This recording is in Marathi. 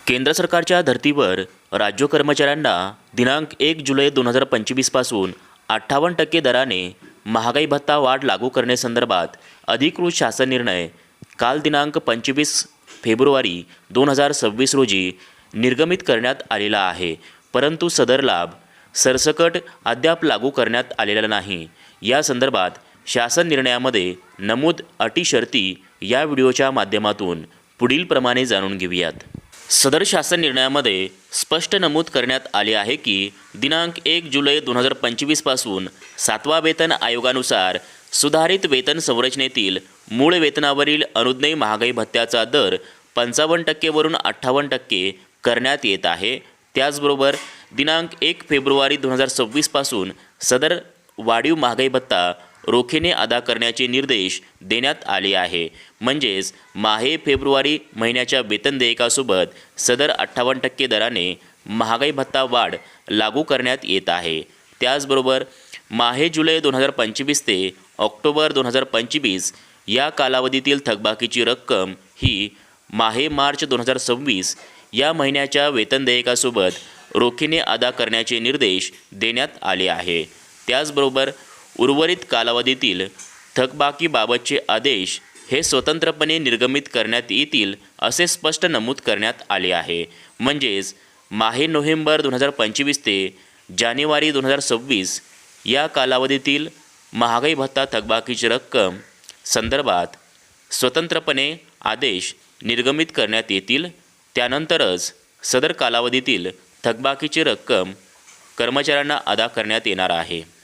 केंद्र सरकारच्या धर्तीवर राज्य कर्मचाऱ्यांना दिनांक 1 जुलै 2025 पासून 58% दराने महागाई भत्ता वाढ लागू करण्यासंदर्भात अधिकृत शासन निर्णय काल दिनांक 25 फेब्रुवारी 2026 रोजी निर्गमित करण्यात आलेला आहे। परंतु सदर लाभ सरसकट अद्याप लागू करण्यात आलेला नाही। या संदर्भात शासन निर्णयामध्ये नमूद अटी शर्ती या व्हिडिओच्या माध्यमातून पुढील प्रमाणे जाणून घेऊयात। सदर शासन निर्णयामध्ये स्पष्ट नमूद करण्यात आले आहे की दिनांक 1 जुलै 2025 पासून 7व्या वेतन आयोगानुसार सुधारित वेतन संरचनेतील मूळ वेतनावरील अनुज्ञेय महागाई भत्त्याचा दर 55% वरून 58% करण्यात येत आहे। त्याचबरोबर दिनांक 1 फेब्रुवारी 2026 पासून सदर वाढीव महागाई भत्ता रोखीने अदा करण्याचे निर्देश देण्यात आले आहे। म्हणजेच माहे फेब्रुवारी महिन्याच्या वेतन देयकासोबत सदर 58% दराने महागाई भत्ता वाढ लागू करण्यात येत आहे। त्याचबरोबर माहे जुलै 2025 ते ऑक्टोबर 2025 या कालावधीतील थकबाकीची रक्कम ही माहे मार्च 2026 या महिन्याच्या वेतन देयकासोबत रोखीने अदा करण्याचे निर्देश देण्यात आले आहे। त्याचबरोबर उर्वरित कालावधीतील थकबाकीबाबतचे आदेश हे स्वतंत्रपणे निर्गमित करण्यात येतील असे स्पष्ट नमूद करण्यात आले आहे। म्हणजेच माहे नोव्हेंबर 2025 ते जानेवारी 2026 या कालावधीतील महागाई भत्ता थकबाकीची रक्कम संदर्भात स्वतंत्रपणे आदेश निर्गमित करण्यात येतील। त्यानंतरच सदर कालावधीतील थकबाकीची रक्कम कर्मचाऱ्यांना अदा करण्यात येणार आहे।